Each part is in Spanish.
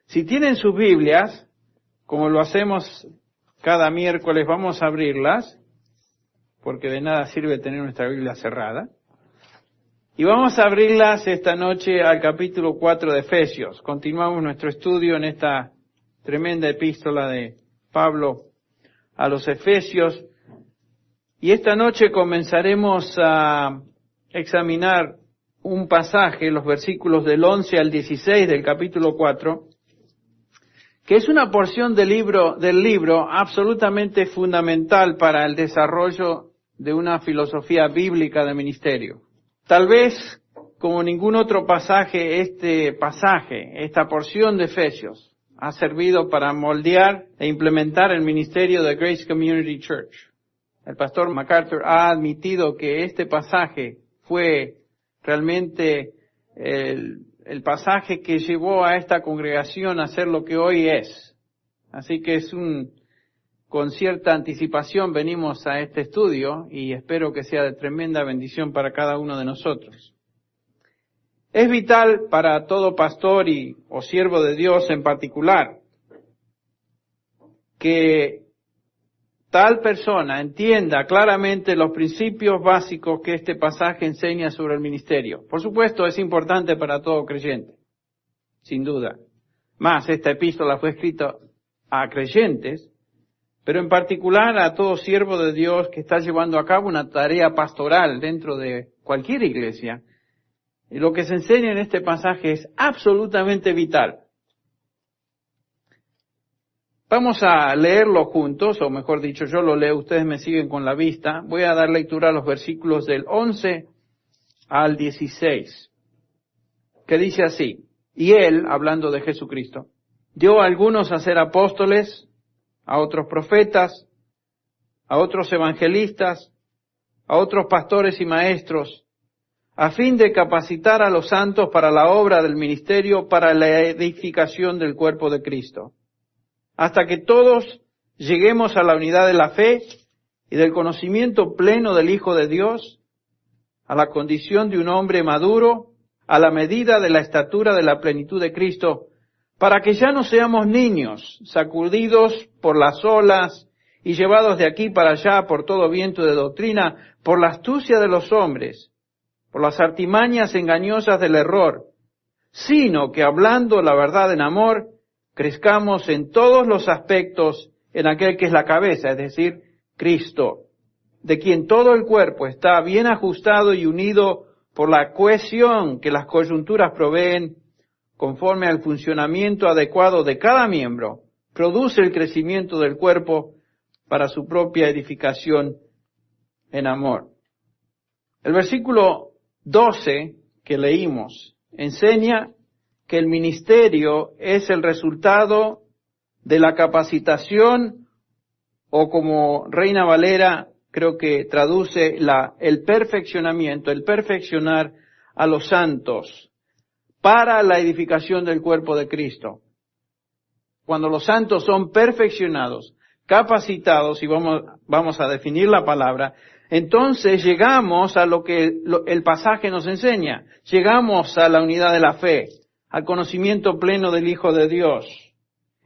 Si tienen sus Biblias, como lo hacemos cada miércoles, vamos a abrirlas, porque de nada sirve tener nuestra Biblia cerrada. Y vamos a abrirlas esta noche al capítulo 4 de Efesios. Continuamos nuestro estudio en esta tremenda epístola de Pablo a los Efesios. Y esta noche comenzaremos a examinar un pasaje, los versículos del 11 al 16 del capítulo 4, que es una porción del libro absolutamente fundamental para el desarrollo de una filosofía bíblica de ministerio. Tal vez, como ningún otro pasaje, esta porción de Efesios, ha servido para moldear e implementar el ministerio de Grace Community Church. El pastor MacArthur ha admitido que este pasaje fue realmente el pasaje que llevó a esta congregación a ser lo que hoy es. Así que con cierta anticipación venimos a este estudio y espero que sea de tremenda bendición para cada uno de nosotros. Es vital para todo pastor o siervo de Dios en particular que tal persona entienda claramente los principios básicos que este pasaje enseña sobre el ministerio. Por supuesto, es importante para todo creyente, sin duda. Más, esta epístola fue escrita a creyentes, pero en particular a todo siervo de Dios que está llevando a cabo una tarea pastoral dentro de cualquier iglesia. Y lo que se enseña en este pasaje es absolutamente vital. Vamos a leerlo juntos, o mejor dicho, yo lo leo, ustedes me siguen con la vista. Voy a dar lectura a los versículos del 11 al 16, que dice así: Y Él, hablando de Jesucristo, dio a algunos a ser apóstoles, a otros profetas, a otros evangelistas, a otros pastores y maestros, a fin de capacitar a los santos para la obra del ministerio, para la edificación del cuerpo de Cristo, hasta que todos lleguemos a la unidad de la fe y del conocimiento pleno del Hijo de Dios, a la condición de un hombre maduro, a la medida de la estatura de la plenitud de Cristo, para que ya no seamos niños, sacudidos por las olas y llevados de aquí para allá por todo viento de doctrina, por la astucia de los hombres, por las artimañas engañosas del error, sino que hablando la verdad en amor, crezcamos en todos los aspectos en aquel que es la cabeza, es decir, Cristo, de quien todo el cuerpo está bien ajustado y unido por la cohesión que las coyunturas proveen, conforme al funcionamiento adecuado de cada miembro, produce el crecimiento del cuerpo para su propia edificación en amor. El versículo 12 que leímos enseña que el ministerio es el resultado de la capacitación, o como Reina Valera creo que traduce el perfeccionamiento, el perfeccionar a los santos para la edificación del cuerpo de Cristo. Cuando los santos son perfeccionados, capacitados, y vamos a definir la palabra, entonces llegamos a lo que el pasaje nos enseña. Llegamos a la unidad de la fe, al conocimiento pleno del Hijo de Dios.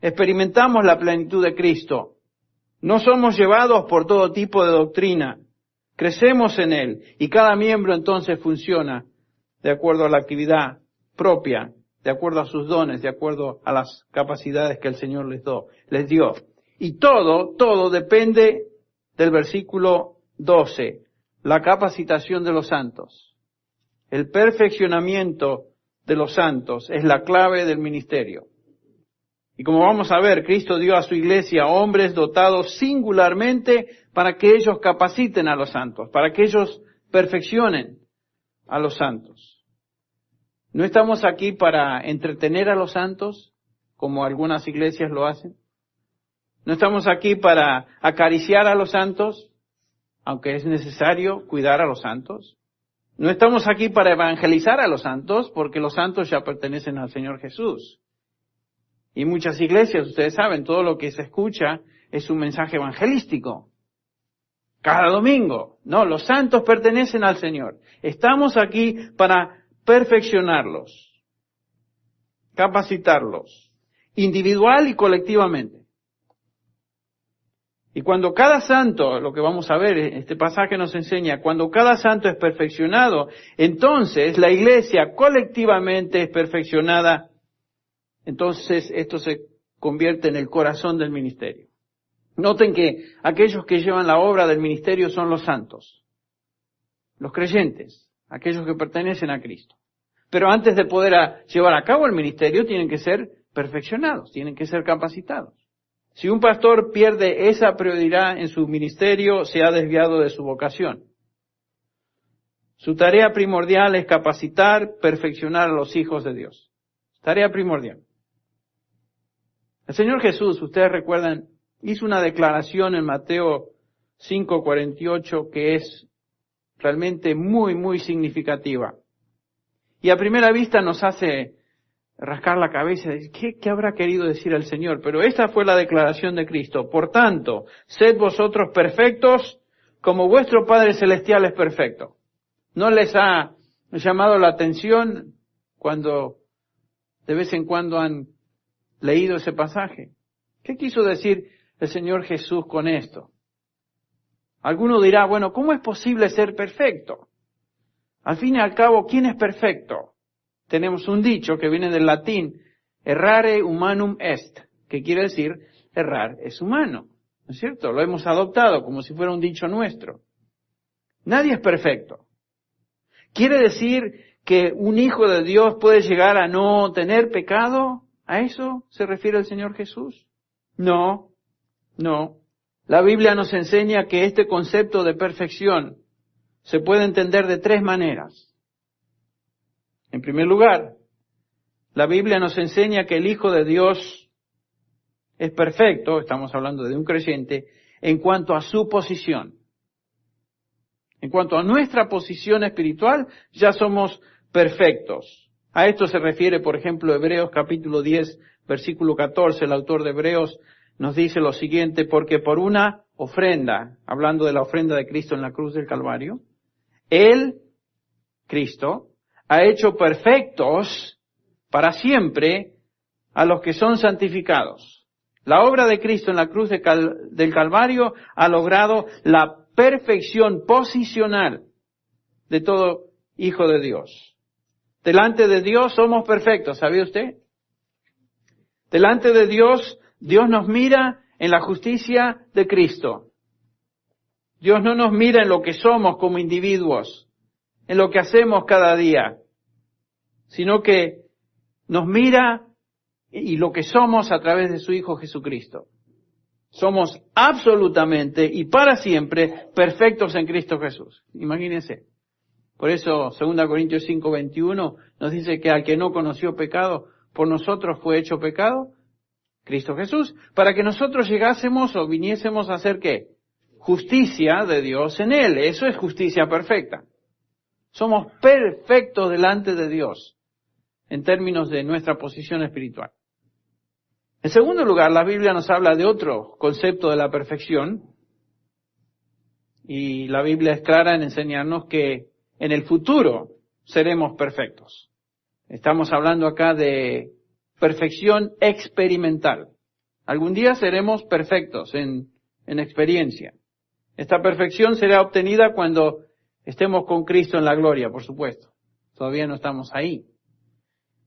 Experimentamos la plenitud de Cristo. No somos llevados por todo tipo de doctrina. Crecemos en Él y cada miembro entonces funciona de acuerdo a la actividad propia, de acuerdo a sus dones, de acuerdo a las capacidades que el Señor les dio. Y todo depende del versículo 12, la capacitación de los santos. El perfeccionamiento de los santos es la clave del ministerio. Y como vamos a ver, Cristo dio a su iglesia hombres dotados singularmente para que ellos capaciten a los santos, para que ellos perfeccionen a los santos. No estamos aquí para entretener a los santos, como algunas iglesias lo hacen. No estamos aquí para acariciar a los santos, aunque es necesario cuidar a los santos. No estamos aquí para evangelizar a los santos, porque los santos ya pertenecen al Señor Jesús. Y muchas iglesias, ustedes saben, todo lo que se escucha es un mensaje evangelístico. Cada domingo. No, los santos pertenecen al Señor. Estamos aquí para perfeccionarlos, capacitarlos. individual y colectivamente. Y cuando cada santo, lo que vamos a ver, este pasaje nos enseña, cuando cada santo es perfeccionado, entonces la iglesia colectivamente es perfeccionada, entonces esto se convierte en el corazón del ministerio. Noten que aquellos que llevan la obra del ministerio son los santos, los creyentes, aquellos que pertenecen a Cristo. Pero antes de poder llevar a cabo el ministerio tienen que ser perfeccionados, tienen que ser capacitados. Si un pastor pierde esa prioridad en su ministerio, se ha desviado de su vocación. Su tarea primordial es capacitar, perfeccionar a los hijos de Dios. Tarea primordial. El Señor Jesús, ustedes recuerdan, hizo una declaración en Mateo 5:48 que es realmente muy, muy significativa. Y a primera vista nos hace rascar la cabeza y decir, ¿qué habrá querido decir el Señor? Pero esta fue la declaración de Cristo. Por tanto, sed vosotros perfectos como vuestro Padre Celestial es perfecto. ¿No les ha llamado la atención cuando de vez en cuando han leído ese pasaje? ¿Qué quiso decir el Señor Jesús con esto? Alguno dirá, bueno, ¿cómo es posible ser perfecto? Al fin y al cabo, ¿quién es perfecto? Tenemos un dicho que viene del latín, errare humanum est, que quiere decir, errar es humano, ¿no es cierto? Lo hemos adoptado como si fuera un dicho nuestro. Nadie es perfecto. ¿Quiere decir que un hijo de Dios puede llegar a no tener pecado? ¿A eso se refiere el Señor Jesús? No. La Biblia nos enseña que este concepto de perfección se puede entender de tres maneras. En primer lugar, la Biblia nos enseña que el Hijo de Dios es perfecto, estamos hablando de un creyente, en cuanto a su posición. En cuanto a nuestra posición espiritual, ya somos perfectos. A esto se refiere, por ejemplo, Hebreos capítulo 10, versículo 14. El autor de Hebreos nos dice lo siguiente, porque por una ofrenda, hablando de la ofrenda de Cristo en la cruz del Calvario, Él, Cristo, ha hecho perfectos para siempre a los que son santificados. La obra de Cristo en la cruz del Calvario ha logrado la perfección posicional de todo hijo de Dios. Delante de Dios somos perfectos, ¿sabía usted? Delante de Dios, Dios nos mira en la justicia de Cristo. Dios no nos mira en lo que somos como individuos, en lo que hacemos cada día, sino que nos mira y lo que somos a través de su Hijo Jesucristo. Somos absolutamente y para siempre perfectos en Cristo Jesús. Imagínense. Por eso 2 Corintios 5:21 nos dice que al que no conoció pecado, por nosotros fue hecho pecado, Cristo Jesús, para que nosotros llegásemos o viniésemos a hacer ¿qué? Justicia de Dios en Él. Eso es justicia perfecta. Somos perfectos delante de Dios en términos de nuestra posición espiritual. En segundo lugar, la Biblia nos habla de otro concepto de la perfección, y la Biblia es clara en enseñarnos que en el futuro seremos perfectos. Estamos hablando acá de perfección experimental. Algún día seremos perfectos en experiencia. Esta perfección será obtenida cuando estemos con Cristo en la gloria, por supuesto. Todavía no estamos ahí.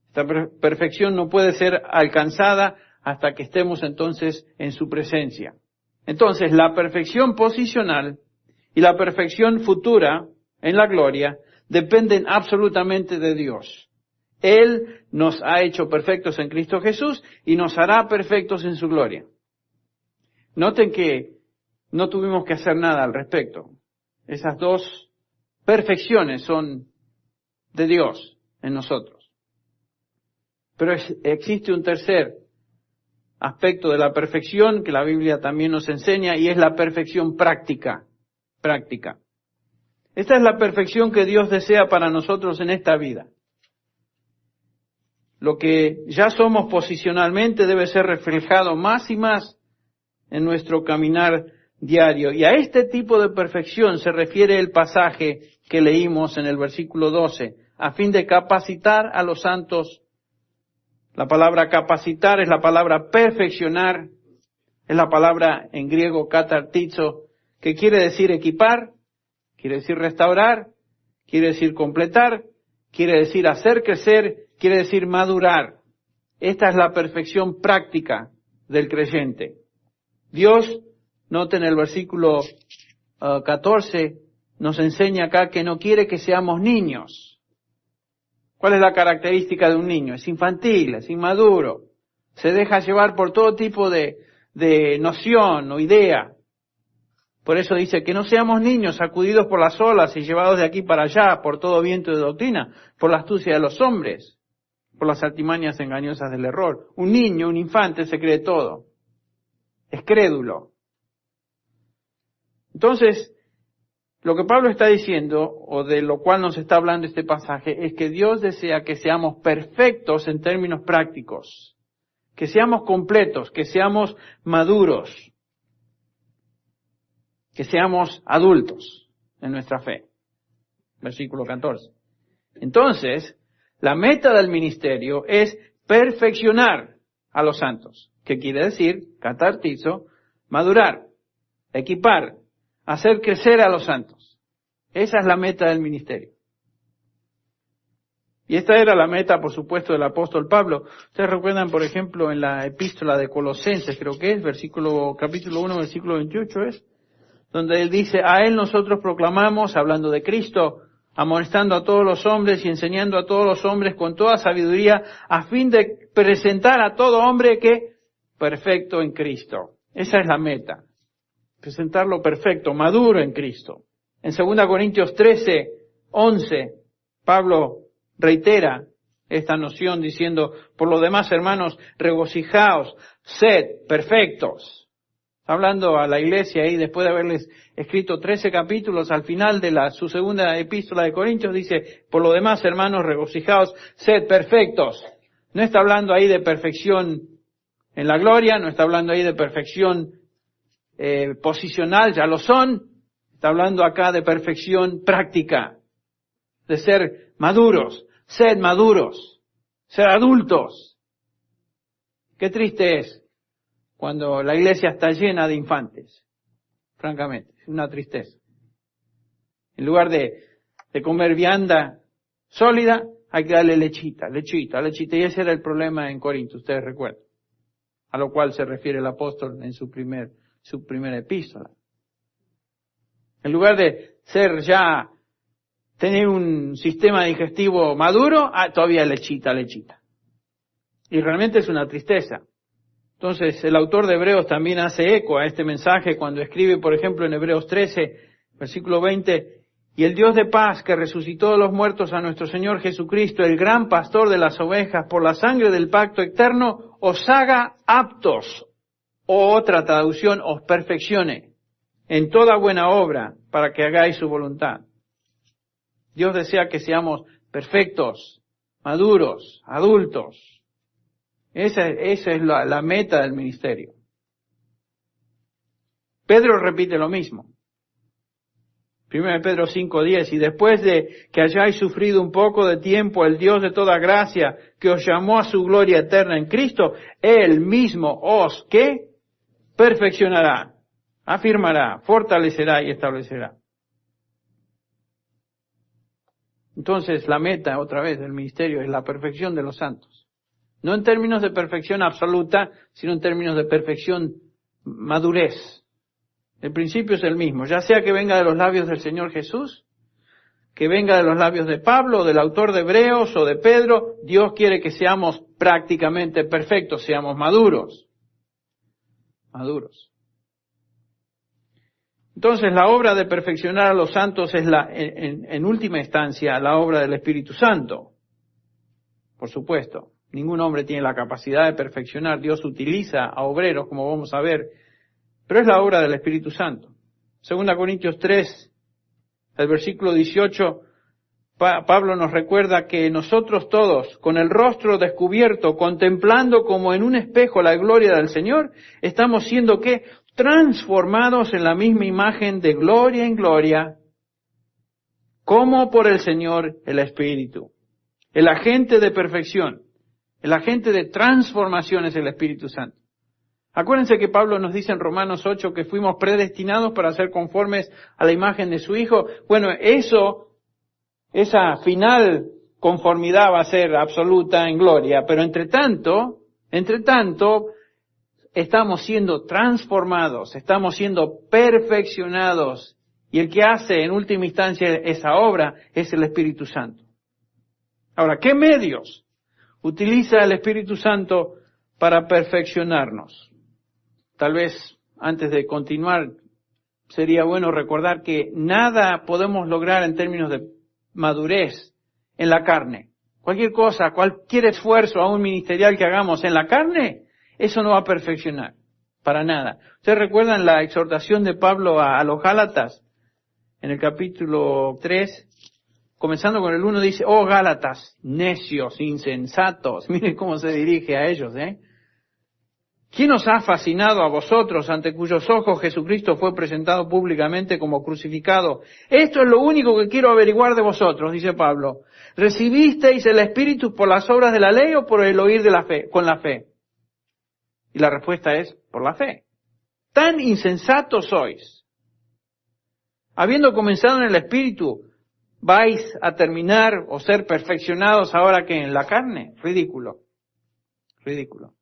Esta perfección no puede ser alcanzada hasta que estemos entonces en su presencia. Entonces, la perfección posicional y la perfección futura en la gloria dependen absolutamente de Dios. Él nos ha hecho perfectos en Cristo Jesús y nos hará perfectos en su gloria. Noten que no tuvimos que hacer nada al respecto. Esas dos perfecciones son de Dios en nosotros. Pero existe un tercer aspecto de la perfección que la Biblia también nos enseña, y es la perfección práctica. Esta es la perfección que Dios desea para nosotros en esta vida. Lo que ya somos posicionalmente debe ser reflejado más y más en nuestro caminar diario. Y a este tipo de perfección se refiere el pasaje que leímos en el versículo 12, a fin de capacitar a los santos La palabra capacitar es la palabra perfeccionar, es la palabra en griego katartizo, que quiere decir equipar, quiere decir restaurar, quiere decir completar, quiere decir hacer crecer, quiere decir madurar. Esta es la perfección práctica del creyente. Dios, noten el versículo 14, nos enseña acá que no quiere que seamos niños. ¿Cuál es la característica de un niño? Es infantil, es inmaduro, se deja llevar por todo tipo de noción o idea. Por eso dice que no seamos niños sacudidos por las olas y llevados de aquí para allá por todo viento de doctrina, por la astucia de los hombres, por las artimañas engañosas del error. Un niño, un infante se cree todo. Es crédulo. Entonces, lo que Pablo está diciendo, o de lo cual nos está hablando este pasaje, es que Dios desea que seamos perfectos en términos prácticos, que seamos completos, que seamos maduros, que seamos adultos en nuestra fe. Versículo 14. Entonces, la meta del ministerio es perfeccionar a los santos. ¿Qué quiere decir? Catartizo, madurar, equipar, hacer crecer a los santos. Esa es la meta del ministerio. Y esta era la meta, por supuesto, del apóstol Pablo. Ustedes recuerdan, por ejemplo, en la epístola de Colosenses, creo que es, capítulo 1, versículo 28 es, donde él dice, a él nosotros proclamamos, hablando de Cristo, amonestando a todos los hombres y enseñando a todos los hombres con toda sabiduría, a fin de presentar a todo hombre que perfecto en Cristo. Esa es la meta. Presentarlo perfecto, maduro en Cristo. En 2 Corintios 13, 11, Pablo reitera esta noción diciendo, por lo demás, hermanos, regocijaos, sed perfectos. Hablando a la iglesia ahí, después de haberles escrito 13 capítulos, al final de su segunda epístola de Corintios, dice, por lo demás, hermanos, regocijaos, sed perfectos. No está hablando ahí de perfección en la gloria, no está hablando ahí de perfección posicional, ya lo son. Está hablando acá de perfección práctica, de ser maduros, ser adultos. Qué triste es cuando la iglesia está llena de infantes, francamente, es una tristeza. En lugar de comer vianda sólida, hay que darle lechita, y ese era el problema en Corinto, ustedes recuerdan, a lo cual se refiere el apóstol en su primera epístola. En lugar de tener un sistema digestivo maduro, todavía lechita. Y realmente es una tristeza. Entonces, el autor de Hebreos también hace eco a este mensaje cuando escribe, por ejemplo, en Hebreos 13, versículo 20, y el Dios de paz que resucitó de los muertos a nuestro Señor Jesucristo, el gran pastor de las ovejas, por la sangre del pacto eterno, os haga aptos, o otra traducción, os perfeccione en toda buena obra para que hagáis su voluntad. Dios desea que seamos perfectos, maduros, adultos. Esa es la meta del ministerio. Pedro repite lo mismo. 1 Pedro 5:10, y después de que hayáis sufrido un poco de tiempo, el Dios de toda gracia, que os llamó a su gloria eterna en Cristo, Él mismo os, ¿qué? Perfeccionará, afirmará, fortalecerá y establecerá. Entonces, la meta, otra vez, del ministerio es la perfección de los santos. No en términos de perfección absoluta, sino en términos de perfección madurez. El principio es el mismo, ya sea que venga de los labios del Señor Jesús, que venga de los labios de Pablo, del autor de Hebreos o de Pedro, Dios quiere que seamos prácticamente perfectos, seamos maduros. Maduros. Entonces, la obra de perfeccionar a los santos es en última instancia, la obra del Espíritu Santo. Por supuesto, ningún hombre tiene la capacidad de perfeccionar. Dios utiliza a obreros, como vamos a ver, pero es la obra del Espíritu Santo. 2 Corintios 3, el versículo 18, Pablo nos recuerda que nosotros todos, con el rostro descubierto, contemplando como en un espejo la gloria del Señor, estamos siendo, ¿qué? Transformados en la misma imagen de gloria en gloria, como por el Señor el Espíritu, el agente de perfección. El agente de transformación es el Espíritu Santo. Acuérdense que Pablo nos dice en Romanos 8 que fuimos predestinados para ser conformes a la imagen de su Hijo. Bueno, esa final conformidad va a ser absoluta en gloria, pero entre tanto, estamos siendo transformados, estamos siendo perfeccionados, y el que hace en última instancia esa obra es el Espíritu Santo. Ahora, ¿qué medios utiliza el Espíritu Santo para perfeccionarnos? Tal vez antes de continuar sería bueno recordar que nada podemos lograr en términos de madurez en la carne. Cualquier cosa, cualquier esfuerzo, aún ministerial que hagamos en la carne, eso no va a perfeccionar, para nada. ¿Ustedes recuerdan la exhortación de Pablo a los Gálatas? En el capítulo 3, comenzando con el 1, dice, oh Gálatas, necios, insensatos. Miren cómo se dirige a ellos, ¿Quién os ha fascinado a vosotros, ante cuyos ojos Jesucristo fue presentado públicamente como crucificado? Esto es lo único que quiero averiguar de vosotros, dice Pablo. ¿Recibisteis el Espíritu por las obras de la ley o por el oír de la fe, con la fe? Y la respuesta es, por la fe. Tan insensatos sois. Habiendo comenzado en el Espíritu, ¿vais a terminar o ser perfeccionados ahora que en la carne? Ridículo. Ridículo.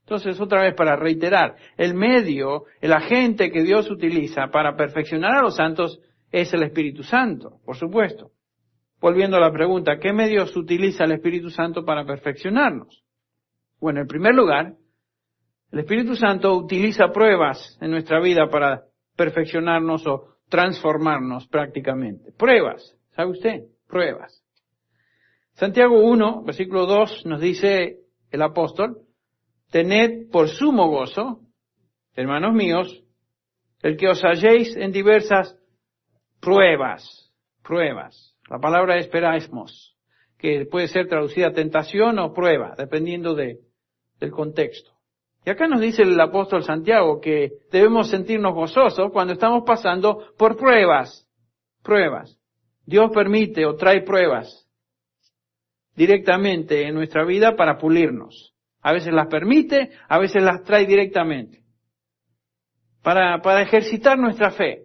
Entonces, otra vez para reiterar, el medio, el agente que Dios utiliza para perfeccionar a los santos es el Espíritu Santo, por supuesto. Volviendo a la pregunta, ¿qué medios utiliza el Espíritu Santo para perfeccionarnos? Bueno, en primer lugar, el Espíritu Santo utiliza pruebas en nuestra vida para perfeccionarnos o transformarnos prácticamente. Pruebas, ¿sabe usted? Pruebas. Santiago 1, versículo 2 nos dice el apóstol, tened por sumo gozo, hermanos míos, el que os halléis en diversas pruebas. La palabra es peraismos, que puede ser traducida tentación o prueba, dependiendo del contexto. Y acá nos dice el apóstol Santiago que debemos sentirnos gozosos cuando estamos pasando por pruebas. Dios permite o trae pruebas directamente en nuestra vida para pulirnos. A veces las permite, a veces las trae directamente. Para ejercitar nuestra fe,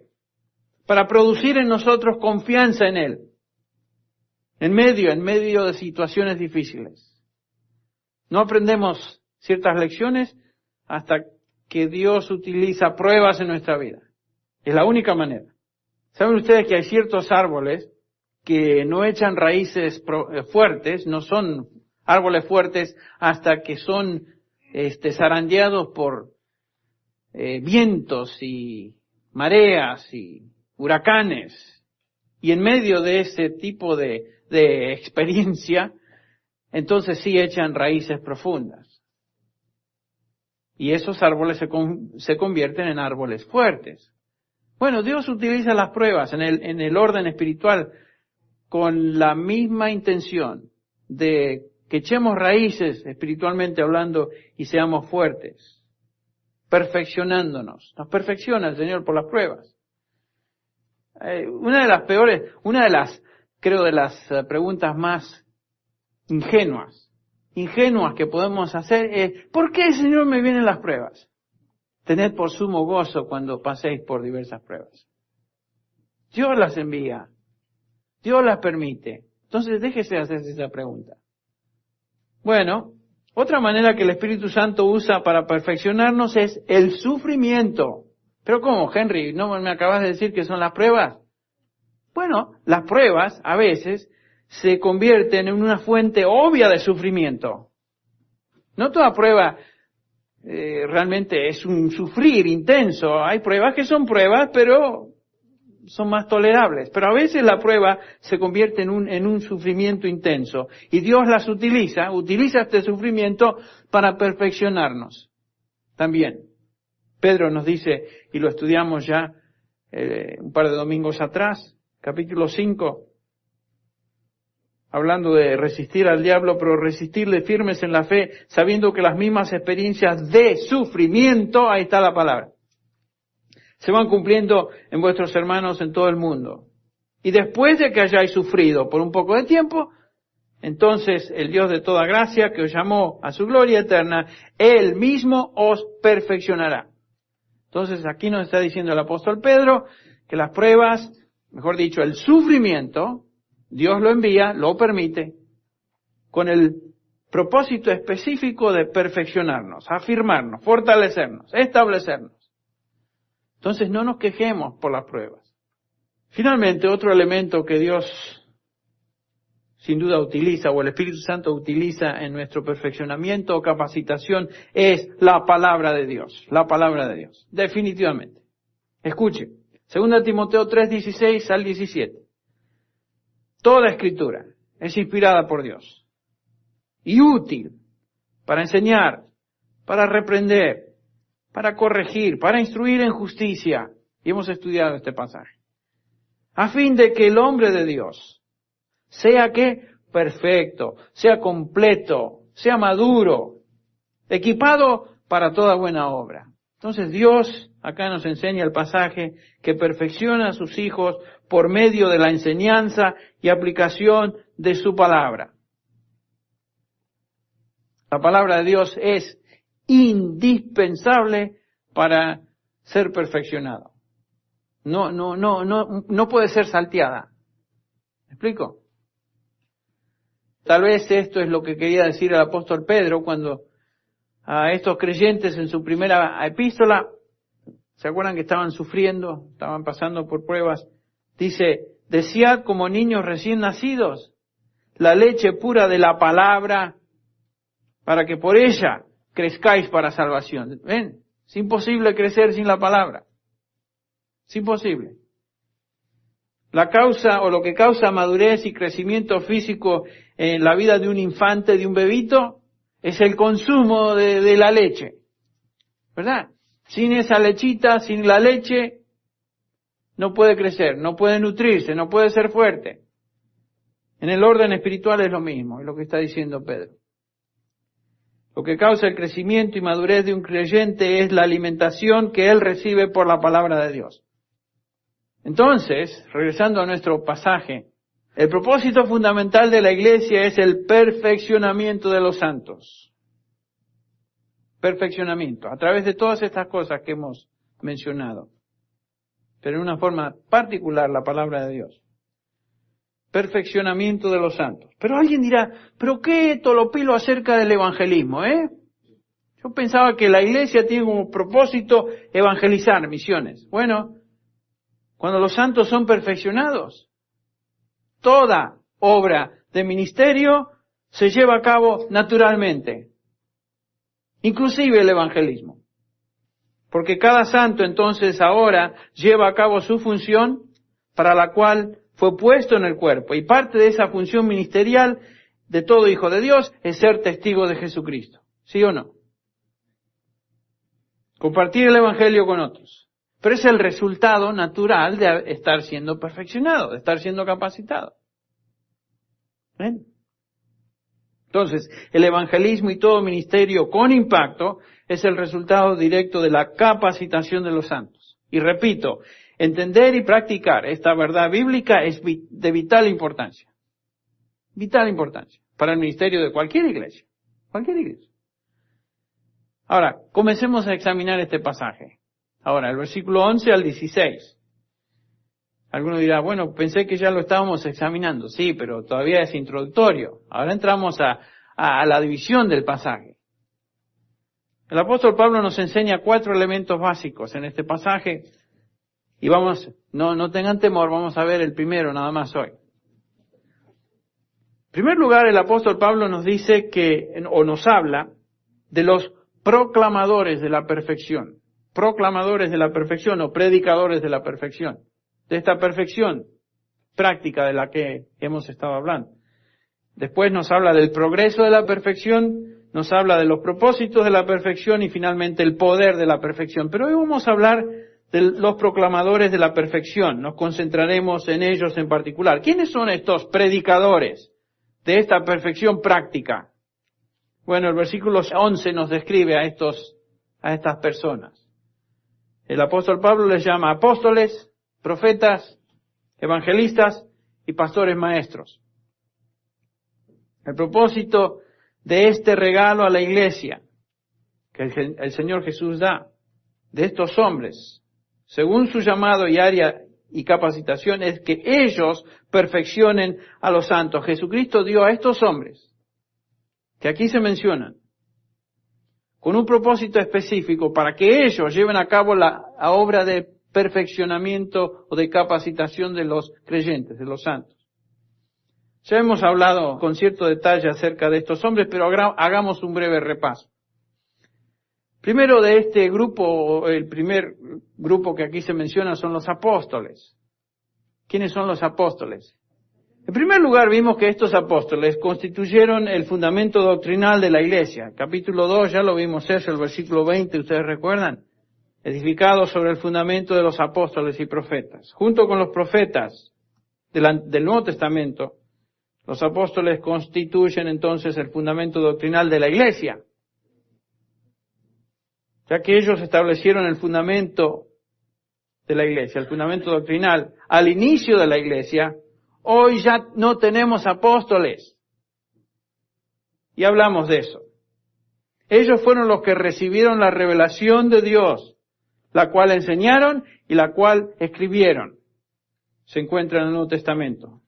para producir en nosotros confianza en Él. En medio de situaciones difíciles. No aprendemos ciertas lecciones hasta que Dios utiliza pruebas en nuestra vida. Es la única manera. ¿Saben ustedes que hay ciertos árboles que no echan raíces fuertes, no son árboles fuertes hasta que son zarandeados por vientos y mareas y huracanes? Y en medio de ese tipo de experiencia, entonces sí echan raíces profundas. Y esos árboles se convierten en árboles fuertes. Bueno, Dios utiliza las pruebas en el orden espiritual con la misma intención de que echemos raíces espiritualmente hablando y seamos fuertes, perfeccionándonos. Nos perfecciona el Señor por las pruebas. Una de las preguntas más ingenuas que podemos hacer es, ¿por qué, Señor, me vienen las pruebas? Tened por sumo gozo cuando paséis por diversas pruebas. Dios las envía. Dios las permite. Entonces déjese hacerse esa pregunta. Bueno, otra manera que el Espíritu Santo usa para perfeccionarnos es el sufrimiento. ¿Pero cómo, Henry? ¿No me acabas de decir que son las pruebas? Bueno, las pruebas a veces se convierten en una fuente obvia de sufrimiento. No toda prueba realmente es un sufrir intenso. Hay pruebas que son pruebas, pero son más tolerables. Pero a veces la prueba se convierte en un sufrimiento intenso. Y Dios las utiliza este sufrimiento para perfeccionarnos. También, Pedro nos dice, y lo estudiamos ya un par de domingos atrás, capítulo 5, hablando de resistir al diablo, pero resistirle firmes en la fe, sabiendo que las mismas experiencias de sufrimiento, ahí está la palabra, se van cumpliendo en vuestros hermanos en todo el mundo. Y después de que hayáis sufrido por un poco de tiempo, entonces el Dios de toda gracia, que os llamó a su gloria eterna, Él mismo os perfeccionará. Entonces aquí nos está diciendo el apóstol Pedro que las pruebas, mejor dicho, el sufrimiento, Dios lo envía, lo permite, con el propósito específico de perfeccionarnos, afirmarnos, fortalecernos, establecernos. Entonces no nos quejemos por las pruebas. Finalmente, otro elemento que Dios sin duda utiliza, o el Espíritu Santo utiliza en nuestro perfeccionamiento o capacitación, es la palabra de Dios. La palabra de Dios. Definitivamente. Escuche. 2 Timoteo 3:16 al 17. Toda escritura es inspirada por Dios y útil para enseñar, para reprender, para corregir, para instruir en justicia. Y hemos estudiado este pasaje. A fin de que el hombre de Dios sea que perfecto, sea completo, sea maduro, equipado para toda buena obra. Entonces Dios acá nos enseña el pasaje que perfecciona a sus hijos por medio de la enseñanza y aplicación de su palabra. La palabra de Dios es indispensable para ser perfeccionado. No puede ser salteada. ¿Me explico? Tal vez esto es lo que quería decir el apóstol Pedro cuando a estos creyentes en su primera epístola, ¿se acuerdan que estaban sufriendo, estaban pasando por pruebas? Dice, desead como niños recién nacidos la leche pura de la palabra para que por ella crezcáis para salvación. ¿Ven? Es imposible crecer sin la palabra. Es imposible. La causa o lo que causa madurez y crecimiento físico en la vida de un infante, de un bebito, es el consumo de la leche. ¿Verdad? Sin esa lechita, sin la leche, no puede crecer, no puede nutrirse, no puede ser fuerte. En el orden espiritual es lo mismo, es lo que está diciendo Pedro. Lo que causa el crecimiento y madurez de un creyente es la alimentación que él recibe por la palabra de Dios. Entonces, regresando a nuestro pasaje, el propósito fundamental de la iglesia es el perfeccionamiento de los santos. Perfeccionamiento, a través de todas estas cosas que hemos mencionado. Pero en una forma particular la palabra de Dios. Perfeccionamiento de los santos. Pero alguien dirá, ¿pero qué tolopilo acerca del evangelismo, Yo pensaba que la iglesia tiene como propósito evangelizar misiones. Bueno, cuando los santos son perfeccionados, toda obra de ministerio se lleva a cabo naturalmente, inclusive el evangelismo. Porque cada santo entonces ahora lleva a cabo su función para la cual fue puesto en el cuerpo. Y parte de esa función ministerial de todo hijo de Dios es ser testigo de Jesucristo. ¿Sí o no? Compartir el evangelio con otros. Pero es el resultado natural de estar siendo perfeccionado, de estar siendo capacitado. ¿Ven? Entonces, el evangelismo y todo ministerio con impacto es el resultado directo de la capacitación de los santos. Y repito, entender y practicar esta verdad bíblica es de vital importancia. Vital importancia para el ministerio de cualquier iglesia. Cualquier iglesia. Ahora, comencemos a examinar este pasaje. Ahora, el versículo 11 al 16. Alguno dirá, bueno, pensé que ya lo estábamos examinando. Sí, pero todavía es introductorio. Ahora entramos a la división del pasaje. El apóstol Pablo nos enseña 4 elementos básicos en este pasaje. Y no tengan temor, vamos a ver el primero nada más hoy. En primer lugar, el apóstol Pablo nos dice o nos habla de los proclamadores de la perfección. Proclamadores de la perfección o predicadores de la perfección. De esta perfección práctica de la que hemos estado hablando. Después nos habla del progreso de la perfección, nos habla de los propósitos de la perfección y finalmente el poder de la perfección. Pero hoy vamos a hablar de los proclamadores de la perfección. Nos concentraremos en ellos en particular. ¿Quiénes son estos predicadores de esta perfección práctica? Bueno, el versículo 11 nos describe a estas personas. El apóstol Pablo les llama apóstoles, profetas, evangelistas y pastores maestros. El propósito de este regalo a la iglesia que el Señor Jesús da, de estos hombres, según su llamado y área y capacitación, es que ellos perfeccionen a los santos. Jesucristo dio a estos hombres, que aquí se mencionan, con un propósito específico para que ellos lleven a cabo la obra de perfeccionamiento o de capacitación de los creyentes, de los santos. Ya hemos hablado con cierto detalle acerca de estos hombres, pero hagamos un breve repaso. Primero de este grupo, el primer grupo que aquí se menciona son los apóstoles. ¿Quiénes son los apóstoles? En primer lugar, vimos que estos apóstoles constituyeron el fundamento doctrinal de la iglesia. Capítulo 2, ya lo vimos eso, el versículo 20, ¿ustedes recuerdan? Edificado sobre el fundamento de los apóstoles y profetas. Junto con los profetas del Nuevo Testamento, los apóstoles constituyen entonces el fundamento doctrinal de la iglesia. Ya que ellos establecieron el fundamento de la iglesia, el fundamento doctrinal, al inicio de la iglesia, hoy ya no tenemos apóstoles. Y hablamos de eso. Ellos fueron los que recibieron la revelación de Dios, la cual enseñaron y la cual escribieron. Se encuentra en el Nuevo Testamento.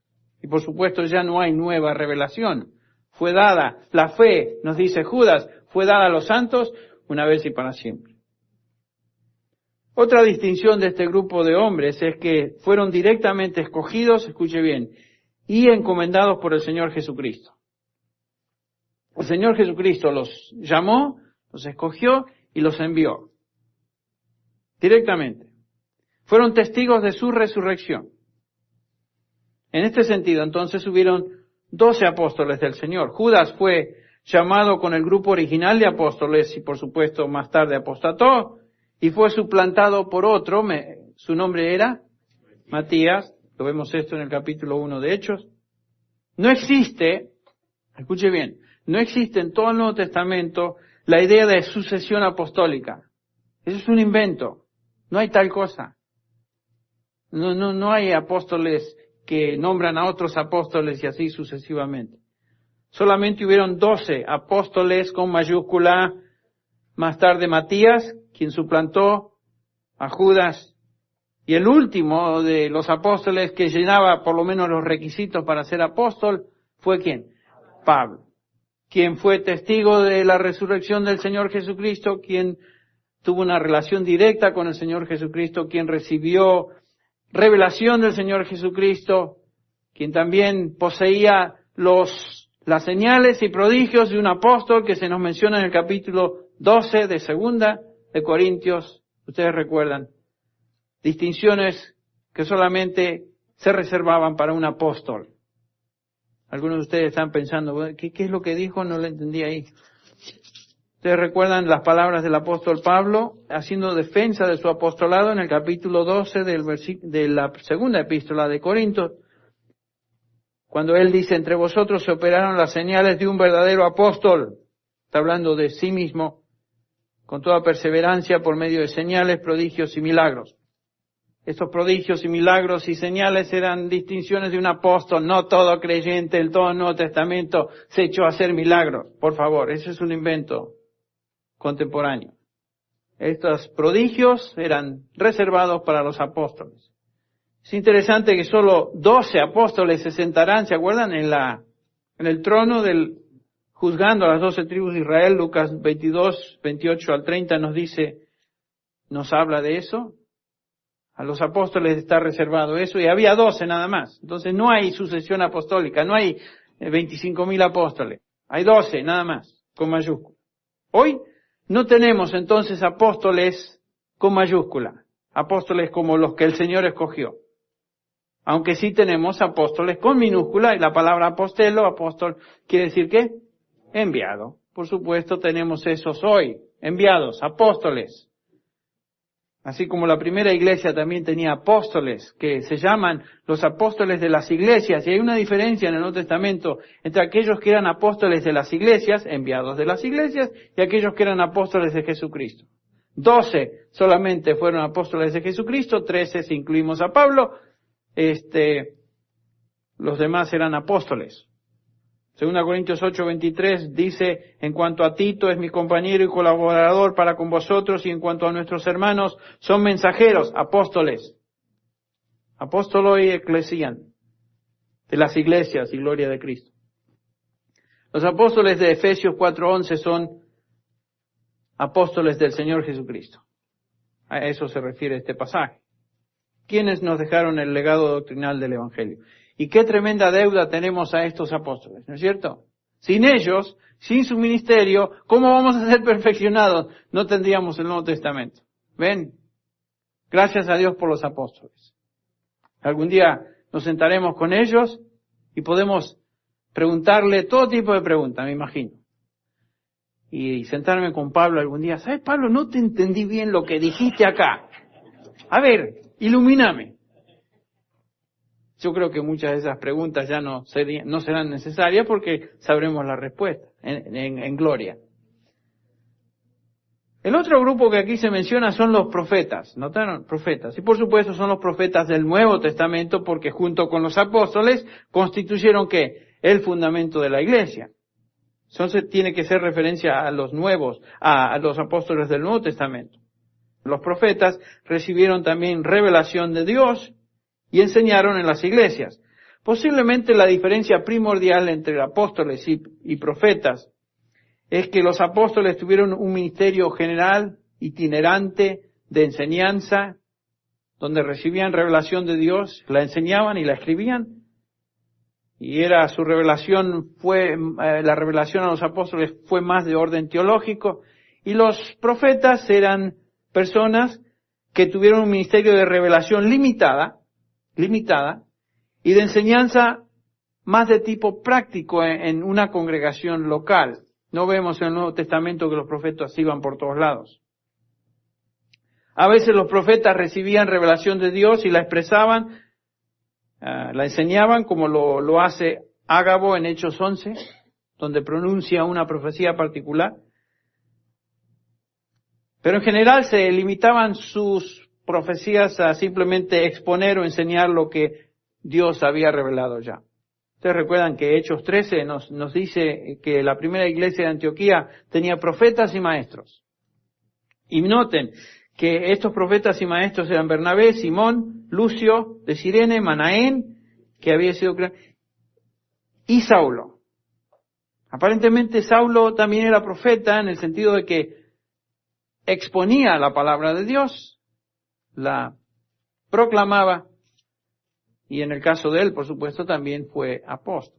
Y por supuesto ya no hay nueva revelación. Fue dada la fe, nos dice Judas, fue dada a los santos una vez y para siempre. Otra distinción de este grupo de hombres es que fueron directamente escogidos, escuche bien, y encomendados por el Señor Jesucristo. El Señor Jesucristo los llamó, los escogió y los envió. Directamente. Fueron testigos de su resurrección. En este sentido, entonces, hubieron 12 apóstoles del Señor. Judas fue llamado con el grupo original de apóstoles y, por supuesto, más tarde apostató y fue suplantado por otro. Su nombre era Matías. Lo vemos esto en el capítulo 1 de Hechos. No existe, escuche bien, no existe en todo el Nuevo Testamento la idea de sucesión apostólica. Eso es un invento. No hay tal cosa. No hay apóstoles que nombran a otros apóstoles y así sucesivamente. Solamente hubieron 12 apóstoles con mayúscula, más tarde Matías, quien suplantó a Judas, y el último de los apóstoles que llenaba por lo menos los requisitos para ser apóstol fue ¿quién? Pablo, quien fue testigo de la resurrección del Señor Jesucristo, quien tuvo una relación directa con el Señor Jesucristo, quien recibió revelación del Señor Jesucristo, quien también poseía las señales y prodigios de un apóstol que se nos menciona en el capítulo 12 de Segunda de Corintios. Ustedes recuerdan, distinciones que solamente se reservaban para un apóstol. Algunos de ustedes están pensando, ¿qué es lo que dijo? No lo entendí ahí. Ustedes recuerdan las palabras del apóstol Pablo haciendo defensa de su apostolado en el capítulo 12 de la segunda epístola de Corintios, cuando él dice, entre vosotros se operaron las señales de un verdadero apóstol. Está hablando de sí mismo, con toda perseverancia por medio de señales, prodigios y milagros. Estos prodigios y milagros y señales eran distinciones de un apóstol. No todo creyente en todo el Nuevo Testamento se echó a hacer milagros. Por favor, eso es un invento contemporáneo. Estos prodigios eran reservados para los apóstoles. Es interesante que solo 12 apóstoles se sentarán, ¿se acuerdan? En el trono juzgando a las 12 tribus de Israel. Lucas 22, 28 al 30 nos habla de eso. A los apóstoles está reservado eso, y había 12 nada más. Entonces no hay sucesión apostólica, no hay 25.000 apóstoles. Hay 12 nada más, con mayúscula. Hoy no tenemos entonces apóstoles con mayúscula, apóstoles como los que el Señor escogió. Aunque sí tenemos apóstoles con minúscula, y la palabra apóstol quiere decir ¿qué? Enviado. Por supuesto tenemos esos hoy, enviados, apóstoles. Así como la primera iglesia también tenía apóstoles, que se llaman los apóstoles de las iglesias. Y hay una diferencia en el Nuevo Testamento entre aquellos que eran apóstoles de las iglesias, enviados de las iglesias, y aquellos que eran apóstoles de Jesucristo. 12 solamente fueron apóstoles de Jesucristo, 13 si incluimos a Pablo, los demás eran apóstoles. 2 Corintios 8:23 dice, en cuanto a Tito es mi compañero y colaborador para con vosotros, y en cuanto a nuestros hermanos son mensajeros, apóstoles, apóstolo y eclesián, de las iglesias y gloria de Cristo. Los apóstoles de Efesios 4:11 son apóstoles del Señor Jesucristo. A eso se refiere este pasaje. ¿Quiénes nos dejaron el legado doctrinal del Evangelio? Y qué tremenda deuda tenemos a estos apóstoles, ¿no es cierto? Sin ellos, sin su ministerio, ¿cómo vamos a ser perfeccionados? No tendríamos el Nuevo Testamento. ¿Ven? Gracias a Dios por los apóstoles. Algún día nos sentaremos con ellos y podemos preguntarle todo tipo de preguntas, me imagino. Y sentarme con Pablo algún día. ¿Sabes, Pablo? No te entendí bien lo que dijiste acá. A ver, ilumíname. Yo creo que muchas de esas preguntas ya no serán necesarias porque sabremos la respuesta en gloria. El otro grupo que aquí se menciona son los profetas. ¿Notaron? Profetas. Y por supuesto son los profetas del Nuevo Testamento porque junto con los apóstoles constituyeron ¿qué? El fundamento de la iglesia. Entonces tiene que ser referencia a los nuevos, a los apóstoles del Nuevo Testamento. Los profetas recibieron también revelación de Dios y enseñaron en las iglesias. Posiblemente la diferencia primordial entre apóstoles y profetas es que los apóstoles tuvieron un ministerio general, itinerante, de enseñanza, donde recibían revelación de Dios, la enseñaban y la escribían. Y su revelación la revelación a los apóstoles fue más de orden teológico. Y los profetas eran personas que tuvieron un ministerio de revelación limitada, y de enseñanza más de tipo práctico en una congregación local. No vemos en el Nuevo Testamento que los profetas iban por todos lados. A veces los profetas recibían revelación de Dios y la expresaban, la enseñaban como lo hace Ágabo en Hechos 11, donde pronuncia una profecía particular. Pero en general se limitaban sus profecías a simplemente exponer o enseñar lo que Dios había revelado ya. Ustedes recuerdan que Hechos 13 nos dice que la primera iglesia de Antioquía tenía profetas y maestros. Y noten que estos profetas y maestros eran Bernabé, Simón, Lucio de Cirene, Manaén, que había sido creado, y Saulo. Aparentemente Saulo también era profeta en el sentido de que exponía la palabra de Dios, la proclamaba, y en el caso de él, por supuesto, también fue apóstol.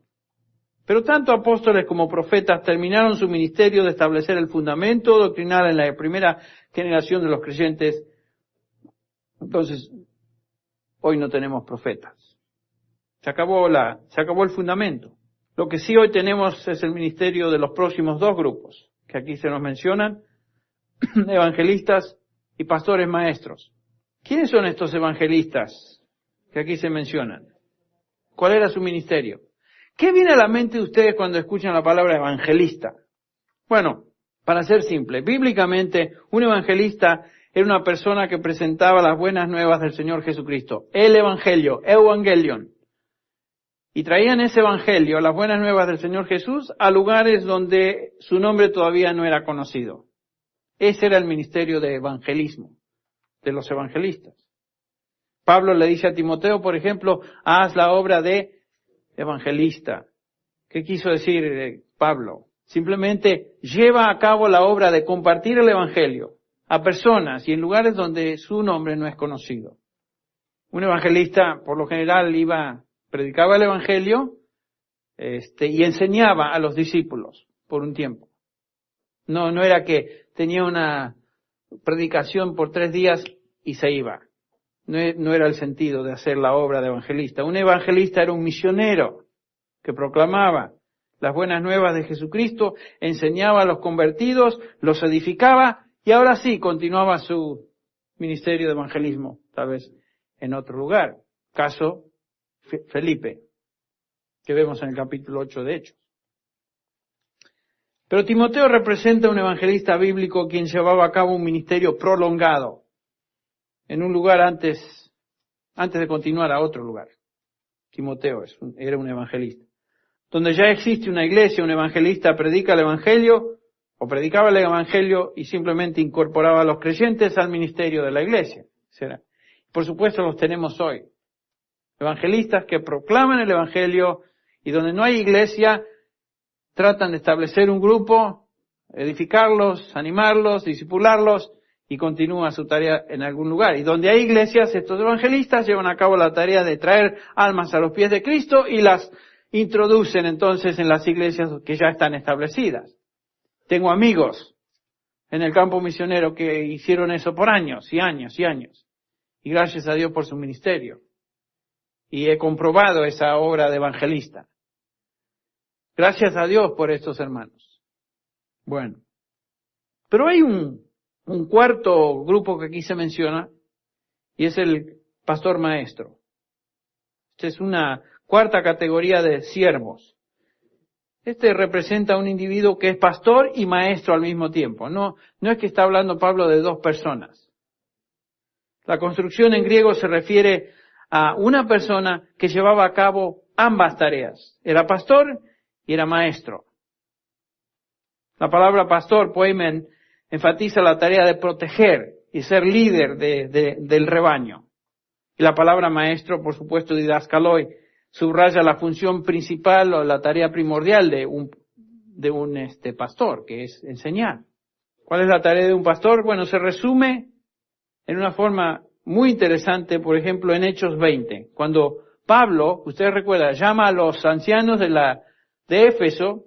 Pero tanto apóstoles como profetas terminaron su ministerio de establecer el fundamento doctrinal en la primera generación de los creyentes. Entonces, hoy no tenemos profetas. Se acabó el fundamento. Lo que sí hoy tenemos es el ministerio de los próximos dos grupos, que aquí se nos mencionan, evangelistas y pastores maestros. ¿Quiénes son estos evangelistas que aquí se mencionan? ¿Cuál era su ministerio? ¿Qué viene a la mente de ustedes cuando escuchan la palabra evangelista? Bueno, para ser simple, bíblicamente un evangelista era una persona que presentaba las buenas nuevas del Señor Jesucristo, el evangelio, evangelion. Y traían ese evangelio, las buenas nuevas del Señor Jesús, a lugares donde su nombre todavía no era conocido. Ese era el ministerio de evangelismo, de los evangelistas. Pablo le dice a Timoteo, por ejemplo, haz la obra de evangelista. ¿Qué quiso decir Pablo? Simplemente lleva a cabo la obra de compartir el evangelio a personas y en lugares donde su nombre no es conocido. Un evangelista, por lo general, predicaba el evangelio, y enseñaba a los discípulos por un tiempo. No era que tenía una predicación por 3 días y se iba. No era el sentido de hacer la obra de evangelista. Un evangelista era un misionero que proclamaba las buenas nuevas de Jesucristo, enseñaba a los convertidos, los edificaba y ahora sí continuaba su ministerio de evangelismo, tal vez en otro lugar. Caso Felipe, que vemos en el capítulo 8 de Hechos. Pero Timoteo representa un evangelista bíblico quien llevaba a cabo un ministerio prolongado en un lugar antes de continuar a otro lugar. Timoteo era un evangelista. donde ya existe una iglesia, un evangelista predica el evangelio, o predicaba el evangelio y simplemente incorporaba a los creyentes al ministerio de la iglesia. Por supuesto los tenemos hoy. Evangelistas que proclaman el evangelio y donde no hay iglesia, tratan de establecer un grupo, edificarlos, animarlos, discipularlos y continúa su tarea en algún lugar. Y donde hay iglesias, estos evangelistas llevan a cabo la tarea de traer almas a los pies de Cristo y las introducen entonces en las iglesias que ya están establecidas. Tengo amigos en el campo misionero que hicieron eso por años y años y años. Y gracias a Dios por su ministerio. Y he comprobado esa obra de evangelista. Gracias a Dios por estos hermanos. Bueno. Pero hay un cuarto grupo que aquí se menciona, y es el pastor maestro. Esta es una cuarta categoría de siervos. Este representa a un individuo que es pastor y maestro al mismo tiempo. No es que está hablando Pablo de dos personas. La construcción en griego se refiere a una persona que llevaba a cabo ambas tareas. Era pastor y era maestro. La palabra pastor, poimen, enfatiza la tarea de proteger y ser líder del rebaño. Y la palabra maestro, por supuesto, didaskaloi, subraya la función principal o la tarea primordial de un pastor, que es enseñar. ¿Cuál es la tarea de un pastor? Bueno, se resume en una forma muy interesante, por ejemplo, en Hechos 20. Cuando Pablo, ustedes recuerdan, llama a los ancianos de Éfeso,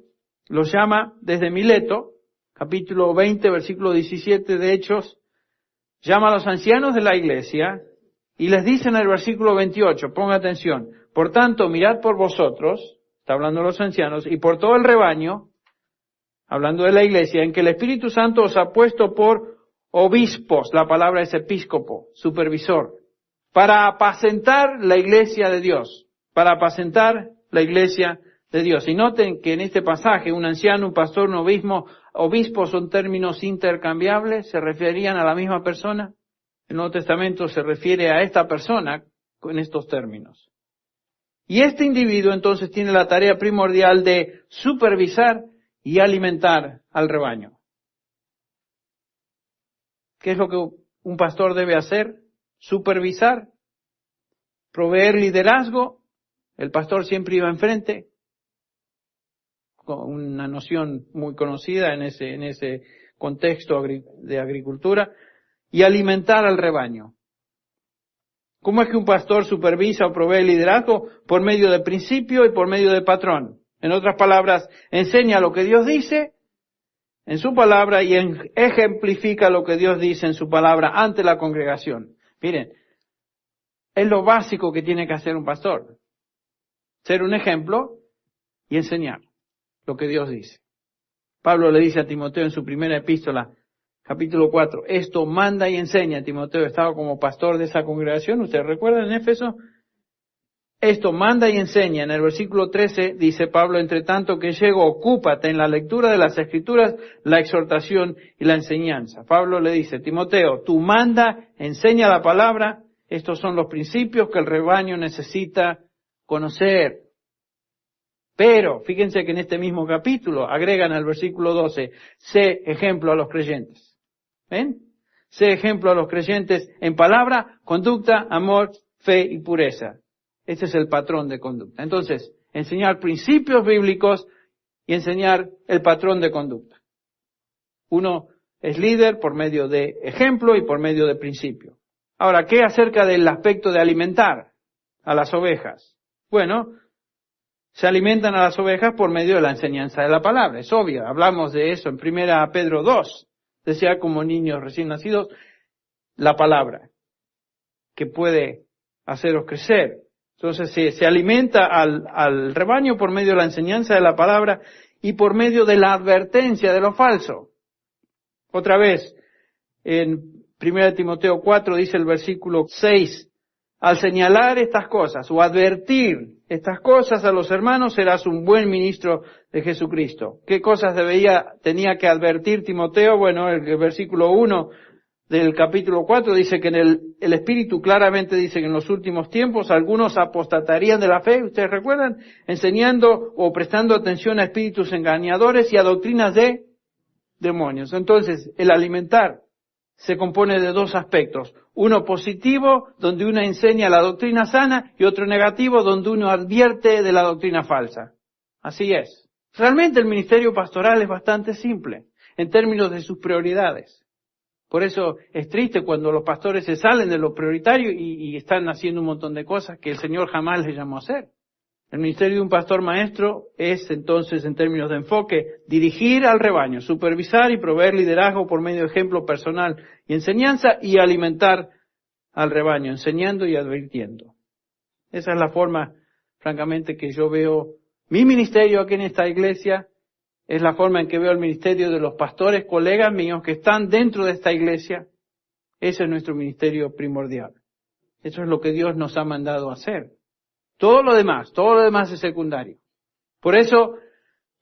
los llama desde Mileto, capítulo 20, versículo 17 de Hechos, llama a los ancianos de la iglesia y les dice en el versículo 28, ponga atención, por tanto, mirad por vosotros, está hablando de los ancianos, y por todo el rebaño, hablando de la iglesia, en que el Espíritu Santo os ha puesto por obispos, la palabra es episcopo, supervisor, para apacentar la iglesia de Dios, para apacentar la iglesia de Dios. Y noten que en este pasaje un anciano, un pastor, un obispo son términos intercambiables, se referían a la misma persona. El Nuevo Testamento se refiere a esta persona con estos términos. Y este individuo entonces tiene la tarea primordial de supervisar y alimentar al rebaño. ¿Qué es lo que un pastor debe hacer? Supervisar, proveer liderazgo. El pastor siempre iba enfrente, con una noción muy conocida en ese contexto de agricultura, y alimentar al rebaño. ¿Cómo es que un pastor supervisa o provee liderazgo? Por medio de principio y por medio de patrón. En otras palabras, enseña lo que Dios dice en su palabra y ejemplifica lo que Dios dice en su palabra ante la congregación. Miren, es lo básico que tiene que hacer un pastor. Ser un ejemplo y enseñar lo que Dios dice. Pablo le dice a Timoteo en su primera epístola, capítulo 4, esto manda y enseña. Timoteo estaba como pastor de esa congregación, ¿ustedes recuerdan en Éfeso? Esto manda y enseña. En el versículo 13 dice Pablo, entre tanto que llego, ocúpate en la lectura de las Escrituras, la exhortación y la enseñanza. Pablo le dice, Timoteo, tú manda, enseña la palabra, estos son los principios que el rebaño necesita conocer. Pero, fíjense que en este mismo capítulo agregan al versículo 12, sé ejemplo a los creyentes. ¿Ven? Sé ejemplo a los creyentes en palabra, conducta, amor, fe y pureza. Este es el patrón de conducta. Entonces, enseñar principios bíblicos y enseñar el patrón de conducta. Uno es líder por medio de ejemplo y por medio de principio. Ahora, ¿qué acerca del aspecto de alimentar a las ovejas? Bueno, se alimentan a las ovejas por medio de la enseñanza de la palabra. Es obvio, hablamos de eso en 1 Pedro 2. Desear como niños recién nacidos la palabra, que puede haceros crecer. Entonces se alimenta al rebaño por medio de la enseñanza de la palabra y por medio de la advertencia de lo falso. Otra vez, en 1 Timoteo 4 dice el versículo 6, al señalar estas cosas o advertir estas cosas a los hermanos serás un buen ministro de Jesucristo. ¿Qué cosas tenía que advertir Timoteo? Bueno, el versículo 1 del capítulo 4 dice que el Espíritu claramente dice que en los últimos tiempos algunos apostatarían de la fe, ¿ustedes recuerdan? Enseñando o prestando atención a espíritus engañadores y a doctrinas de demonios. Entonces, el alimentar se compone de dos aspectos. Uno positivo, donde uno enseña la doctrina sana, y otro negativo, donde uno advierte de la doctrina falsa. Así es. Realmente el ministerio pastoral es bastante simple en términos de sus prioridades. Por eso es triste cuando los pastores se salen de lo prioritario y están haciendo un montón de cosas que el Señor jamás les llamó a hacer. El ministerio de un pastor maestro es entonces, en términos de enfoque, dirigir al rebaño, supervisar y proveer liderazgo por medio de ejemplo personal y enseñanza, y alimentar al rebaño, enseñando y advirtiendo. Esa es la forma, francamente, que yo veo mi ministerio aquí en esta iglesia. Es la forma en que veo el ministerio de los pastores, colegas míos que están dentro de esta iglesia. Ese es nuestro ministerio primordial. Eso es lo que Dios nos ha mandado a hacer. Todo lo demás es secundario. Por eso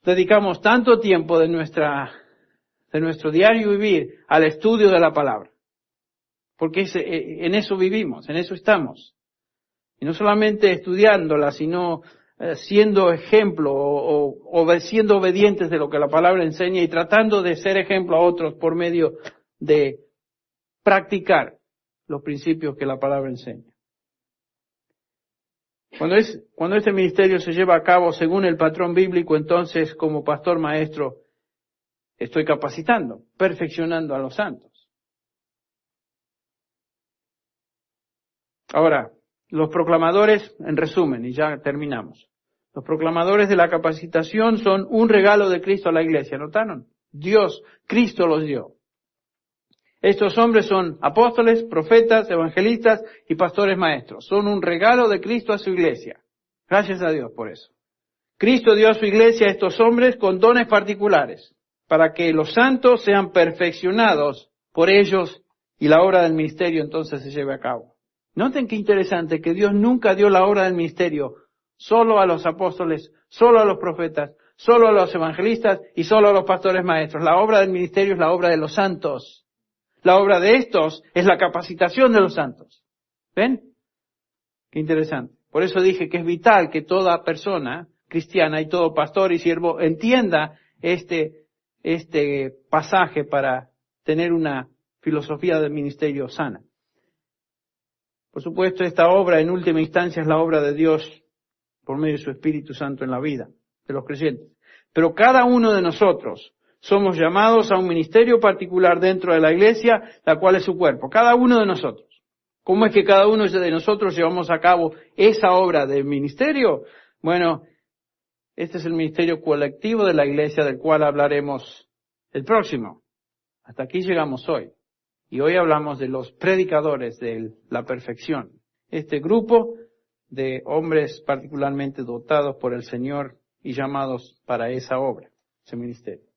dedicamos tanto tiempo de nuestro diario vivir al estudio de la palabra. Porque en eso vivimos, en eso estamos. Y no solamente estudiándola, sino siendo ejemplo o siendo obedientes de lo que la palabra enseña y tratando de ser ejemplo a otros por medio de practicar los principios que la palabra enseña. Cuando este ministerio se lleva a cabo según el patrón bíblico, entonces como pastor maestro estoy capacitando, perfeccionando a los santos. Ahora, los proclamadores, en resumen, y ya terminamos. Los proclamadores de la capacitación son un regalo de Cristo a la iglesia, ¿notaron? Dios, Cristo los dio. Estos hombres son apóstoles, profetas, evangelistas y pastores maestros. Son un regalo de Cristo a su iglesia. Gracias a Dios por eso. Cristo dio a su iglesia a estos hombres con dones particulares, para que los santos sean perfeccionados por ellos y la obra del ministerio entonces se lleve a cabo. Noten qué interesante que Dios nunca dio la obra del ministerio solo a los apóstoles, solo a los profetas, solo a los evangelistas y solo a los pastores maestros. La obra del ministerio es la obra de los santos. La obra de estos es la capacitación de los santos. ¿Ven? Qué interesante. Por eso dije que es vital que toda persona cristiana y todo pastor y siervo entienda este pasaje para tener una filosofía del ministerio sana. Por supuesto, esta obra en última instancia es la obra de Dios por medio de su Espíritu Santo en la vida de los creyentes. Pero cada uno de nosotros somos llamados a un ministerio particular dentro de la iglesia, la cual es su cuerpo. Cada uno de nosotros. ¿Cómo es que cada uno de nosotros llevamos a cabo esa obra del ministerio? Bueno, este es el ministerio colectivo de la iglesia del cual hablaremos el próximo. Hasta aquí llegamos hoy. Y hoy hablamos de los predicadores de la perfección. Este grupo de hombres particularmente dotados por el Señor y llamados para esa obra, ese ministerio.